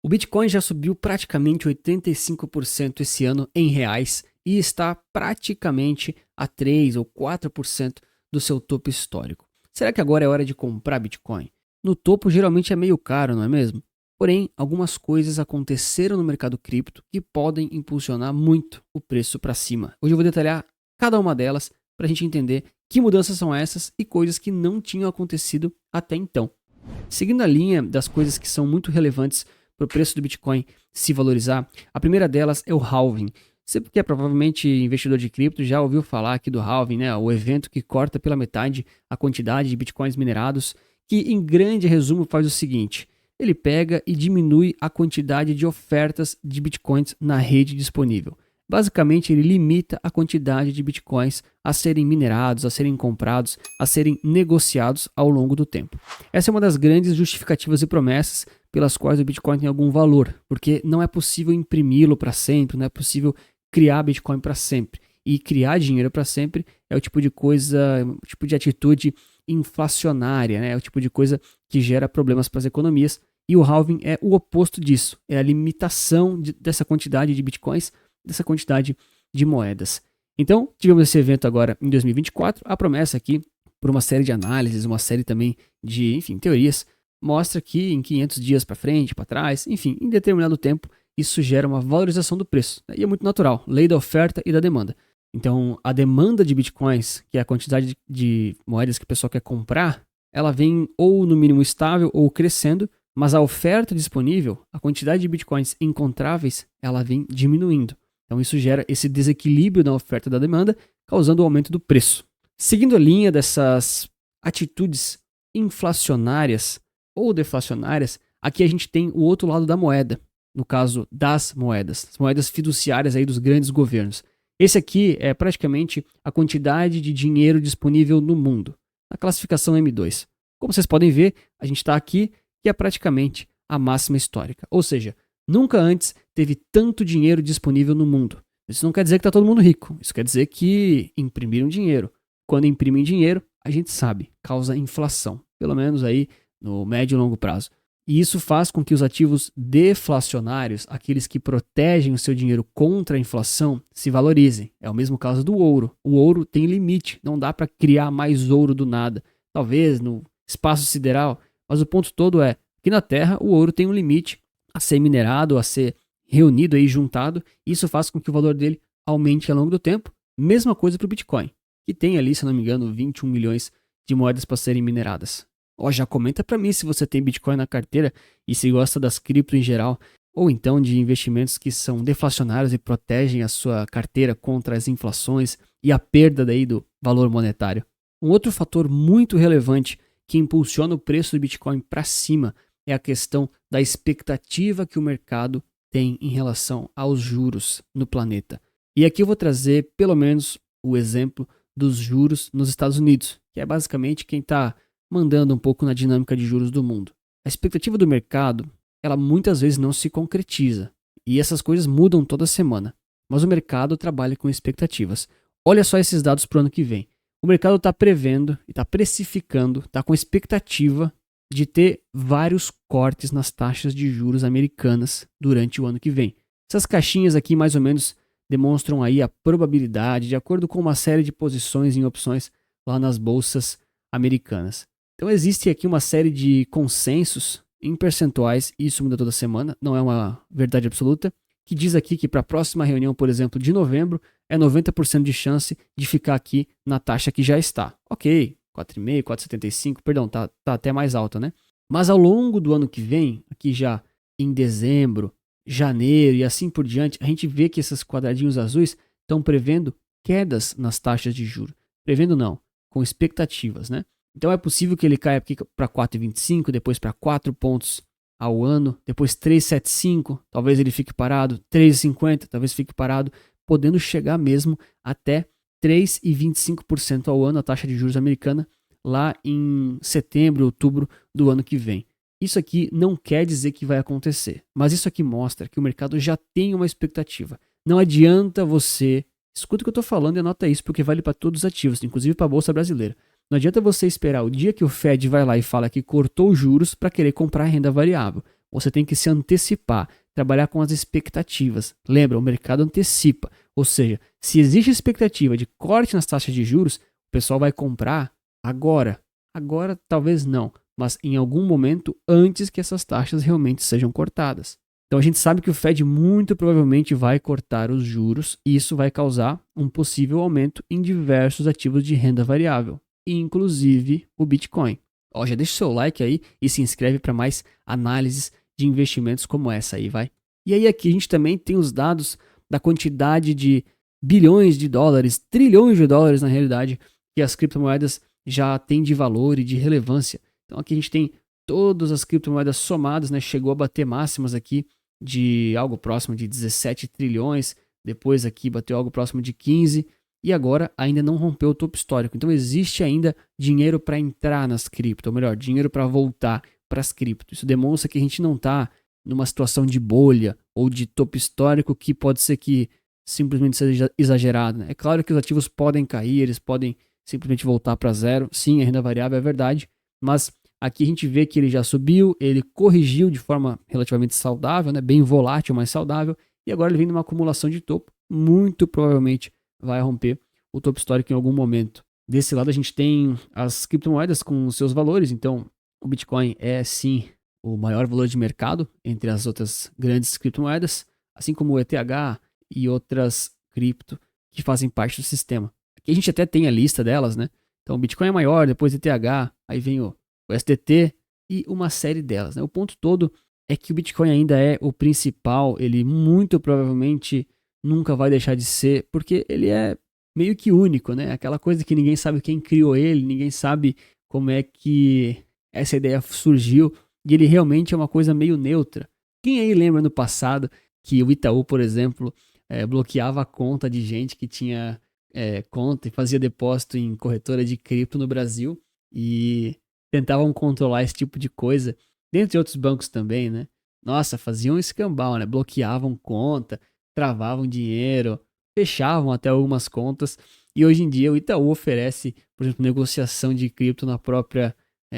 O Bitcoin já subiu praticamente 85% esse ano em reais e está praticamente a 3 ou 4% do seu topo histórico. Será que agora é hora de comprar Bitcoin? No topo geralmente é meio caro, não é mesmo? Porém, algumas coisas aconteceram no mercado cripto que podem impulsionar muito o preço para cima. Hoje eu vou detalhar cada uma delas para a gente entender que mudanças são essas e coisas que não tinham acontecido até então. Seguindo a linha das coisas que são muito relevantes para o preço do Bitcoin se valorizar, a primeira delas é o halving. Você que é provavelmente investidor de cripto já ouviu falar aqui do halving, né? O evento que corta pela metade a quantidade de Bitcoins minerados, que em grande resumo faz o seguinte: ele pega e diminui a quantidade de ofertas de Bitcoins na rede disponível. Basicamente, ele limita a quantidade de Bitcoins a serem minerados, a serem comprados, a serem negociados ao longo do tempo. Essa é uma das grandes justificativas e promessas pelas quais o Bitcoin tem algum valor, porque não é possível imprimi-lo para sempre, não é possível criar Bitcoin para sempre. E criar dinheiro para sempre é o tipo de coisa, o tipo de atitude inflacionária, né? É o tipo de coisa que gera problemas para as economias. E o halving é o oposto disso, é a limitação dessa quantidade de Bitcoins, dessa quantidade de moedas. Então, tivemos esse evento agora em 2024, a promessa aqui, por uma série de análises, uma série também de, enfim, teorias, mostra que em 500 dias para frente, para trás, enfim, em determinado tempo, isso gera uma valorização do preço. E é muito natural, lei da oferta e da demanda. Então, a demanda de Bitcoins, que é a quantidade de moedas que o pessoal quer comprar, ela vem ou no mínimo estável ou crescendo, mas a oferta disponível, a quantidade de Bitcoins encontráveis, ela vem diminuindo. Então isso gera esse desequilíbrio na oferta e da demanda, causando o aumento do preço. Seguindo a linha dessas atitudes inflacionárias ou deflacionárias, aqui a gente tem o outro lado da moeda, no caso das moedas, as moedas fiduciárias aí dos grandes governos. Esse aqui é praticamente a quantidade de dinheiro disponível no mundo, na classificação M2. Como vocês podem ver, a gente está aqui, que é praticamente a máxima histórica. Ou seja, nunca antes teve tanto dinheiro disponível no mundo. Isso não quer dizer que está todo mundo rico. Isso quer dizer que imprimiram dinheiro. Quando imprimem dinheiro, a gente sabe, causa inflação. Pelo menos aí no médio e longo prazo. E isso faz com que os ativos deflacionários, aqueles que protegem o seu dinheiro contra a inflação, se valorizem. É o mesmo caso do ouro. O ouro tem limite. Não dá para criar mais ouro do nada. Talvez no espaço sideral. Mas o ponto todo é que na Terra o ouro tem um limite a ser minerado, a ser reunido e juntado. Isso faz com que o valor dele aumente ao longo do tempo. Mesma coisa para o Bitcoin, que tem ali, se não me engano, 21 milhões de moedas para serem mineradas. Já comenta para mim se você tem Bitcoin na carteira e se gosta das cripto em geral, ou então de investimentos que são deflacionários e protegem a sua carteira contra as inflações e a perda daí do valor monetário. Um outro fator muito relevante que impulsiona o preço do Bitcoin para cima é a questão da expectativa que o mercado tem em relação aos juros no planeta. E aqui eu vou trazer pelo menos o exemplo dos juros nos Estados Unidos, que é basicamente quem está mandando um pouco na dinâmica de juros do mundo. A expectativa do mercado, ela muitas vezes não se concretiza, e essas coisas mudam toda semana, mas o mercado trabalha com expectativas. Olha só esses dados para o ano que vem. O mercado está prevendo, está precificando, está com expectativa de ter vários cortes nas taxas de juros americanas durante o ano que vem. Essas caixinhas aqui mais ou menos demonstram aí a probabilidade, de acordo com uma série de posições em opções lá nas bolsas americanas. Então existe aqui uma série de consensos em percentuais, e isso muda toda semana, não é uma verdade absoluta, que diz aqui que para a próxima reunião, por exemplo, de novembro, é 90% de chance de ficar aqui na taxa que já está. Ok, 4,5, 4,75, perdão, tá até mais alta, né? Mas ao longo do ano que vem, aqui já em dezembro, janeiro e assim por diante, a gente vê que esses quadradinhos azuis estão prevendo quedas nas taxas de juros. Prevendo não, com expectativas, né? Então é possível que ele caia aqui para 4,25, depois para 4 pontos ao ano, depois 3,75, talvez ele fique parado, 3,50, talvez fique parado, podendo chegar mesmo até 3,25% ao ano a taxa de juros americana lá em setembro, outubro do ano que vem. Isso aqui não quer dizer que vai acontecer, mas isso aqui mostra que o mercado já tem uma expectativa. Não adianta você, escuta o que eu estou falando e anota isso porque vale para todos os ativos, inclusive para a Bolsa Brasileira. Não adianta você esperar o dia que o Fed vai lá e fala que cortou os juros para querer comprar renda variável, você tem que se antecipar, trabalhar com as expectativas. Lembra, o mercado antecipa. Ou seja, se existe expectativa de corte nas taxas de juros, o pessoal vai comprar agora. Agora talvez não, mas em algum momento antes que essas taxas realmente sejam cortadas. Então a gente sabe que o Fed muito provavelmente vai cortar os juros e isso vai causar um possível aumento em diversos ativos de renda variável, inclusive o Bitcoin. Ó, já deixa o seu like aí e se inscreve para mais análises de investimentos como essa aí, vai. E aí aqui a gente também tem os dados da quantidade de bilhões de dólares, trilhões de dólares na realidade, que as criptomoedas já têm de valor e de relevância. Então aqui a gente tem todas as criptomoedas somadas, né? Chegou a bater máximas aqui de algo próximo de 17 trilhões, depois aqui bateu algo próximo de 15 e agora ainda não rompeu o topo histórico. Então existe ainda dinheiro para entrar nas cripto, ou melhor, dinheiro para voltar para as cripto. Isso demonstra que a gente não está numa situação de bolha ou de topo histórico que pode ser que simplesmente seja exagerado, né? É claro que os ativos podem cair, eles podem simplesmente voltar para zero. Sim, a renda variável é verdade, mas aqui a gente vê que ele já subiu, ele corrigiu de forma relativamente saudável, né? Bem volátil, mas saudável, e agora ele vem numa acumulação de topo, muito provavelmente vai romper o topo histórico em algum momento. Desse lado a gente tem as criptomoedas com seus valores, então o Bitcoin é sim o maior valor de mercado entre as outras grandes criptomoedas, assim como o ETH e outras cripto que fazem parte do sistema. Aqui a gente até tem a lista delas, né? Então o Bitcoin é maior, depois o ETH, aí vem o SDT e uma série delas, né? O ponto todo é que o Bitcoin ainda é o principal, ele muito provavelmente nunca vai deixar de ser, porque ele é meio que único, né? Aquela coisa que ninguém sabe quem criou ele, ninguém sabe como é que essa ideia surgiu, e ele realmente é uma coisa meio neutra. Quem aí lembra no passado que o Itaú, por exemplo, bloqueava a conta de gente que tinha conta e fazia depósito em corretora de cripto no Brasil e tentavam controlar esse tipo de coisa, dentre outros bancos também, né? Nossa, faziam escambau, né? Bloqueavam conta, travavam dinheiro, fechavam até algumas contas. E hoje em dia o Itaú oferece, por exemplo, negociação de cripto na própria,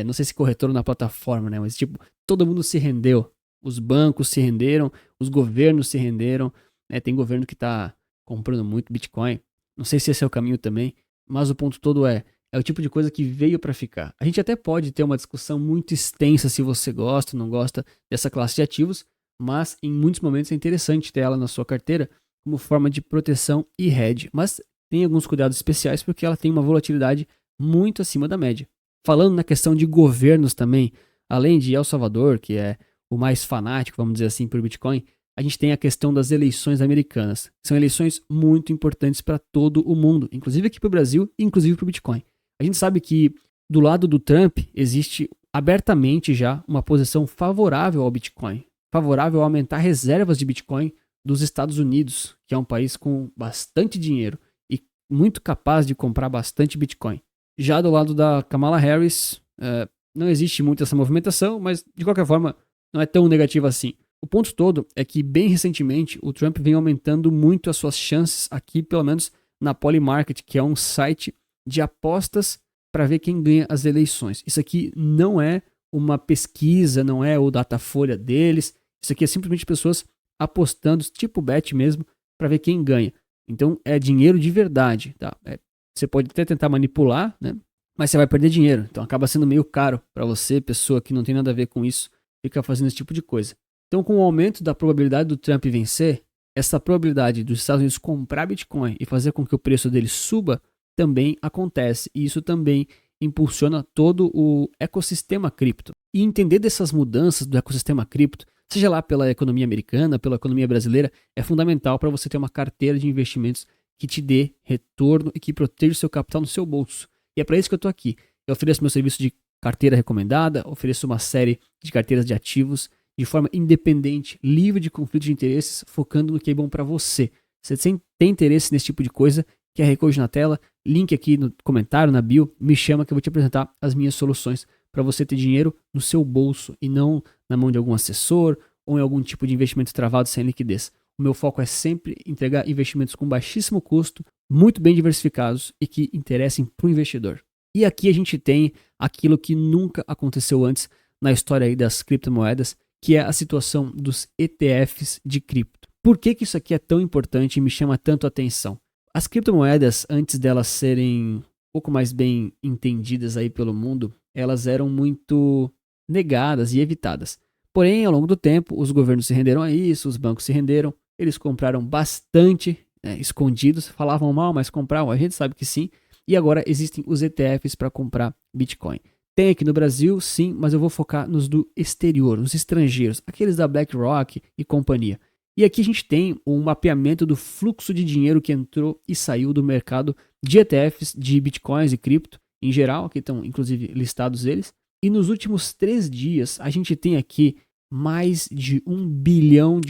não sei se corretora ou na plataforma, né? Mas tipo, todo mundo se rendeu. Os bancos se renderam, os governos se renderam, né? Tem governo que está comprando muito Bitcoin. Não sei se esse é o caminho também, mas o ponto todo é o tipo de coisa que veio para ficar. A gente até pode ter uma discussão muito extensa se você gosta ou não gosta dessa classe de ativos, mas em muitos momentos é interessante ter ela na sua carteira como forma de proteção e hedge. Mas tem alguns cuidados especiais porque ela tem uma volatilidade muito acima da média. Falando na questão de governos também, além de El Salvador, que é o mais fanático, vamos dizer assim, por Bitcoin, a gente tem a questão das eleições americanas. São eleições muito importantes para todo o mundo, inclusive aqui para o Brasil e inclusive para o Bitcoin. A gente sabe que do lado do Trump existe abertamente já uma posição favorável ao Bitcoin, favorável a aumentar reservas de Bitcoin dos Estados Unidos, que é um país com bastante dinheiro e muito capaz de comprar bastante Bitcoin. Já do lado da Kamala Harris, não existe muito essa movimentação, mas de qualquer forma não é tão negativo assim. O ponto todo é que bem recentemente o Trump vem aumentando muito as suas chances aqui, pelo menos na Polymarket, que é um site de apostas para ver quem ganha as eleições. Isso aqui não é uma pesquisa, não é o Datafolha deles. Isso aqui é simplesmente pessoas apostando, tipo bet mesmo, para ver quem ganha. Então é dinheiro de verdade, tá? Você pode até tentar manipular, né? Mas você vai perder dinheiro. Então acaba sendo meio caro para você, pessoa que não tem nada a ver com isso, fica fazendo esse tipo de coisa. Então, com o aumento da probabilidade do Trump vencer, essa probabilidade dos Estados Unidos comprar Bitcoin e fazer com que o preço dele suba também acontece. E isso também impulsiona todo o ecossistema cripto. E entender dessas mudanças do ecossistema cripto, seja lá pela economia americana, pela economia brasileira, é fundamental para você ter uma carteira de investimentos que te dê retorno e que proteja o seu capital no seu bolso. E é para isso que eu estou aqui. Eu ofereço meu serviço de carteira recomendada, ofereço uma série de carteiras de ativos de forma independente, livre de conflito de interesses, focando no que é bom para você. Se você tem interesse nesse tipo de coisa, QR Code na tela, link aqui no comentário, na bio, me chama que eu vou te apresentar as minhas soluções para você ter dinheiro no seu bolso e não na mão de algum assessor ou em algum tipo de investimento travado sem liquidez. O meu foco é sempre entregar investimentos com baixíssimo custo, muito bem diversificados e que interessem para o investidor. E aqui a gente tem aquilo que nunca aconteceu antes na história aí das criptomoedas, que é a situação dos ETFs de cripto. Por que isso aqui é tão importante e me chama tanto a atenção? As criptomoedas, antes delas serem um pouco mais bem entendidas aí pelo mundo, elas eram muito negadas e evitadas. Porém, ao longo do tempo, os governos se renderam a isso, os bancos se renderam, eles compraram bastante, escondidos, falavam mal, mas compravam, a gente sabe que sim, e agora existem os ETFs para comprar Bitcoin. Tem aqui no Brasil, sim, mas eu vou focar nos do exterior, nos estrangeiros, aqueles da BlackRock e companhia. E aqui a gente tem um mapeamento do fluxo de dinheiro que entrou e saiu do mercado de ETFs, de Bitcoins e cripto, em geral, aqui estão inclusive listados eles. E nos últimos 3 dias, a gente tem aqui mais de $1 bilhão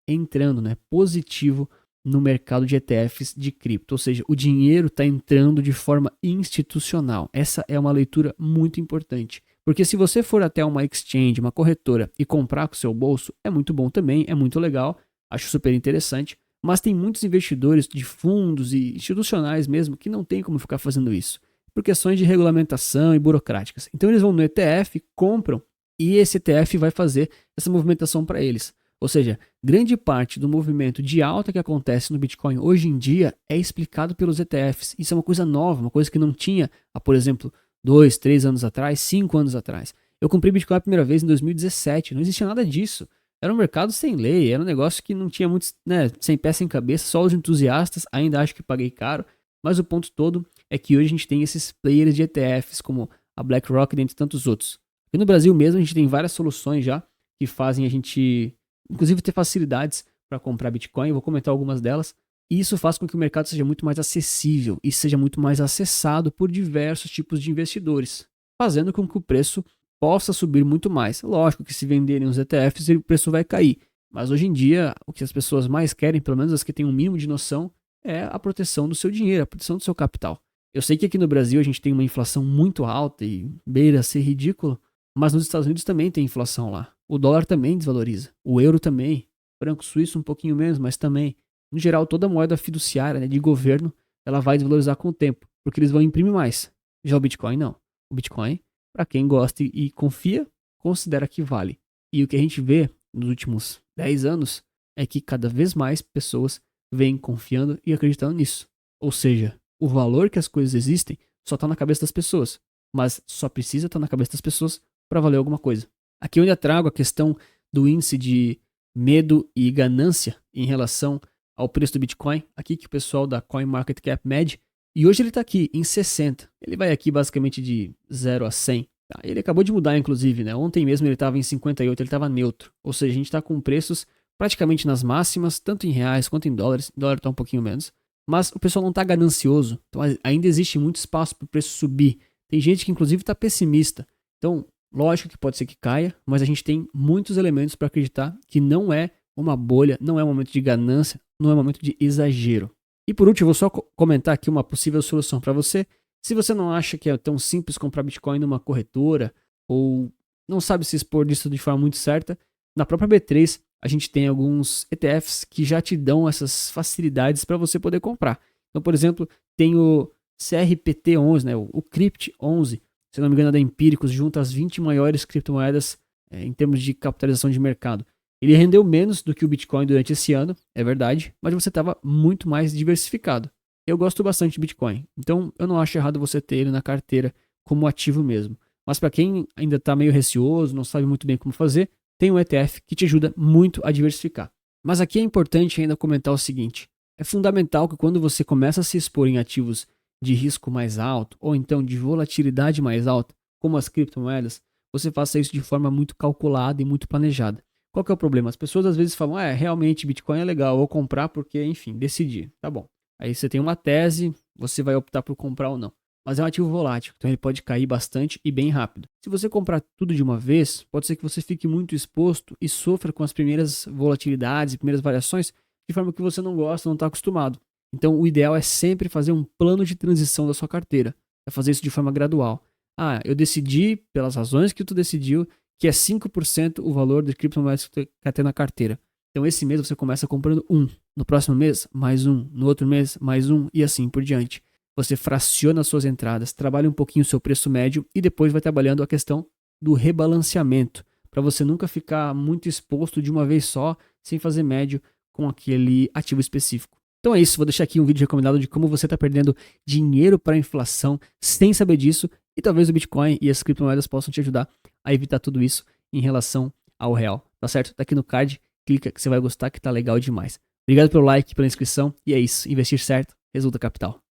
entrando, positivo no mercado de ETFs de cripto. Ou seja, o dinheiro está entrando de forma institucional. Essa é uma leitura muito importante. Porque se você for até uma exchange, uma corretora, e comprar com o seu bolso, é muito bom também, é muito legal, acho super interessante. Mas tem muitos investidores de fundos e institucionais mesmo que não tem como ficar fazendo isso, por questões de regulamentação e burocráticas. Então eles vão no ETF, compram, e esse ETF vai fazer essa movimentação para eles. Ou seja, grande parte do movimento de alta que acontece no Bitcoin hoje em dia é explicado pelos ETFs. Isso é uma coisa nova, uma coisa que não tinha há, por exemplo, 2, 3 anos atrás, 5 anos atrás. Eu comprei Bitcoin a primeira vez em 2017, não existia nada disso. Era um mercado sem lei, era um negócio que não tinha muitos, sem pé sem cabeça, só os entusiastas, ainda acho que paguei caro. Mas o ponto todo é que hoje a gente tem esses players de ETFs como a BlackRock e dentre tantos outros. E no Brasil mesmo a gente tem várias soluções já que fazem a gente, inclusive, ter facilidades para comprar Bitcoin. Eu vou comentar algumas delas. E isso faz com que o mercado seja muito mais acessível e seja muito mais acessado por diversos tipos de investidores, fazendo com que o preço possa subir muito mais. Lógico que se venderem os ETFs, o preço vai cair. Mas hoje em dia, o que as pessoas mais querem, pelo menos as que têm um mínimo de noção, é a proteção do seu dinheiro, a proteção do seu capital. Eu sei que aqui no Brasil a gente tem uma inflação muito alta e beira a ser ridículo, mas nos Estados Unidos também tem inflação lá. O dólar também desvaloriza, o euro também, o franco suíço um pouquinho menos, mas também. No geral, toda moeda fiduciária, de governo, ela vai desvalorizar com o tempo, porque eles vão imprimir mais. Já o Bitcoin não. O Bitcoin, para quem gosta e confia, considera que vale. E o que a gente vê nos últimos 10 anos é que cada vez mais pessoas vêm confiando e acreditando nisso. Ou seja, o valor que as coisas existem só está na cabeça das pessoas, mas só precisa estar na cabeça das pessoas para valer alguma coisa. Aqui eu ainda trago a questão do índice de medo e ganância em relação ao preço do Bitcoin, aqui que o pessoal da CoinMarketCap mede, e hoje ele está aqui em 60. Ele vai aqui basicamente de 0 a 100. Tá? Ele acabou de mudar, inclusive, Ontem mesmo ele estava em 58, ele estava neutro. Ou seja, a gente está com preços praticamente nas máximas, tanto em reais quanto em dólares. O dólar está um pouquinho menos. Mas o pessoal não está ganancioso. Então ainda existe muito espaço para o preço subir. Tem gente que inclusive está pessimista. Então, lógico que pode ser que caia, mas a gente tem muitos elementos para acreditar que não é uma bolha, não é um momento de ganância, não é um momento de exagero. E por último, eu vou só comentar aqui uma possível solução para você. Se você não acha que é tão simples comprar Bitcoin numa corretora ou não sabe se expor disso de forma muito certa, na própria B3 a gente tem alguns ETFs que já te dão essas facilidades para você poder comprar. Então, por exemplo, tem o CRPT11, o Crypt11, se não me engano é da Empíricos, junto às 20 maiores criptomoedas em termos de capitalização de mercado. Ele rendeu menos do que o Bitcoin durante esse ano, é verdade, mas você estava muito mais diversificado. Eu gosto bastante de Bitcoin, então eu não acho errado você ter ele na carteira como ativo mesmo. Mas para quem ainda está meio receoso, não sabe muito bem como fazer, tem um ETF que te ajuda muito a diversificar. Mas aqui é importante ainda comentar o seguinte: é fundamental que quando você começa a se expor em ativos de risco mais alto, ou então de volatilidade mais alta, como as criptomoedas, você faça isso de forma muito calculada e muito planejada. Qual que é o problema? As pessoas às vezes falam, realmente Bitcoin é legal, vou comprar porque, enfim, decidi, tá bom. Aí você tem uma tese, você vai optar por comprar ou não. Mas é um ativo volátil, então ele pode cair bastante e bem rápido. Se você comprar tudo de uma vez, pode ser que você fique muito exposto e sofra com as primeiras volatilidades, primeiras variações, de forma que você não gosta, não está acostumado. Então o ideal é sempre fazer um plano de transição da sua carteira, é fazer isso de forma gradual. Eu decidi, pelas razões que tu decidiu, que é 5% o valor de criptomoedas que tu quer ter na carteira. Então esse mês você começa comprando no próximo mês mais no outro mês mais e assim por diante. Você fraciona as suas entradas, trabalha um pouquinho o seu preço médio e depois vai trabalhando a questão do rebalanceamento, para você nunca ficar muito exposto de uma vez só, sem fazer médio com aquele ativo específico. Então é isso, vou deixar aqui um vídeo recomendado de como você está perdendo dinheiro para a inflação sem saber disso, e talvez o Bitcoin e as criptomoedas possam te ajudar a evitar tudo isso em relação ao real, tá certo? Tá aqui no card, clica que você vai gostar, que tá legal demais. Obrigado pelo like, pela inscrição, e é isso, investir certo resulta capital.